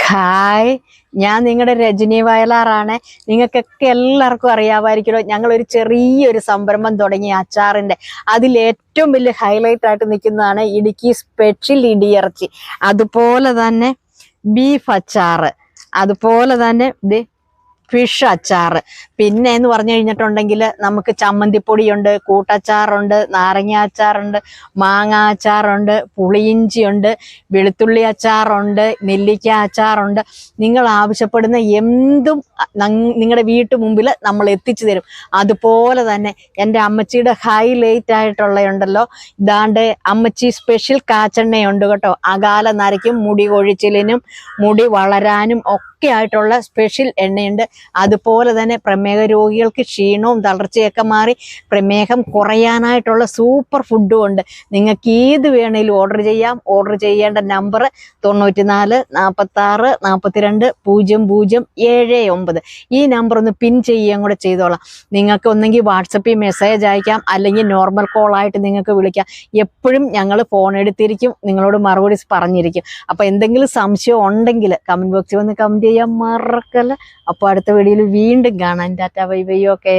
Hi, ഞാൻ നിങ്ങളുടെ രജനി വയലാറാണ്. നിങ്ങൾക്കൊക്കെ എല്ലാവർക്കും അറിയാമായിരിക്കുമല്ലോ, ഞങ്ങളൊരു ചെറിയൊരു സംരംഭം തുടങ്ങി അച്ചാറിൻ്റെ. അതിൽ ഏറ്റവും വലിയ ഹൈലൈറ്റ് ആയിട്ട് നിൽക്കുന്നതാണ് ഇടുക്കി സ്പെഷ്യൽ ഇടിയിറച്ചി, അതുപോലെ തന്നെ ബീഫ് അച്ചാറ്, അതുപോലെ തന്നെ ഫിഷ് അച്ചാറ്. പിന്നെ എന്ന് പറഞ്ഞു കഴിഞ്ഞിട്ടുണ്ടെങ്കിൽ നമുക്ക് ചമ്മന്തിപ്പൊടിയുണ്ട്, കൂട്ടച്ചാറുണ്ട്, നാരങ്ങ അച്ചാറുണ്ട്, മാങ്ങ അച്ചാറുണ്ട്, പുളിയിഞ്ചിയുണ്ട്, വെളുത്തുള്ളി അച്ചാറുണ്ട്, നെല്ലിക്ക അച്ചാറുണ്ട്. നിങ്ങൾ ആവശ്യപ്പെടുന്ന എന്തും നിങ്ങളുടെ വീട്ടു മുമ്പിൽ നമ്മൾ എത്തിച്ചു തരും. അതുപോലെ തന്നെ എൻ്റെ അമ്മച്ചിയുടെ ഹൈലൈറ്റ് ആയിട്ടുള്ളതുണ്ടല്ലോ, ഇതാണ്ട് അമ്മച്ചി സ്പെഷ്യൽ കാച്ചെണ്ണയുണ്ട് കേട്ടോ. അകാല നരയ്ക്കും മുടി കൊഴിച്ചിലിനും മുടി വളരാനും ഒക്കെ ആയിട്ടുള്ള സ്പെഷ്യൽ എണ്ണയുണ്ട്. അതുപോലെ തന്നെ പ്രമേഹ രോഗികൾക്ക് ക്ഷീണവും തളർച്ചയൊക്കെ മാറി പ്രമേഹം കുറയാനായിട്ടുള്ള സൂപ്പർ ഫുഡും ഉണ്ട്. നിങ്ങൾക്ക് ഏത് വേണേലും ഓർഡർ ചെയ്യാം. ഓർഡർ ചെയ്യേണ്ട നമ്പർ 94 46 42 0079. ഈ നമ്പർ ഒന്ന് പിൻ ചെയ്യുകയും കൂടെ ചെയ്തോളാം. നിങ്ങൾക്ക് ഒന്നെങ്കിൽ വാട്സപ്പിൽ മെസ്സേജ് അയക്കാം, അല്ലെങ്കിൽ നോർമൽ കോളായിട്ട് നിങ്ങൾക്ക് വിളിക്കാം. എപ്പോഴും ഞങ്ങൾ ഫോൺ എടുത്തിരിക്കും, നിങ്ങളോട് മറുപടി പറഞ്ഞിരിക്കും. അപ്പോൾ എന്തെങ്കിലും സംശയം ഉണ്ടെങ്കിൽ കമൻറ്റ് ബോക്സിൽ വന്ന് കമൻറ്റ് ചെയ്യാൻ മറക്കല്ല. അപ്പോൾ അടുത്ത വീഡിയോയിൽ വീണ്ടും കാണാം. Tata bye bye. ഓക്കേ.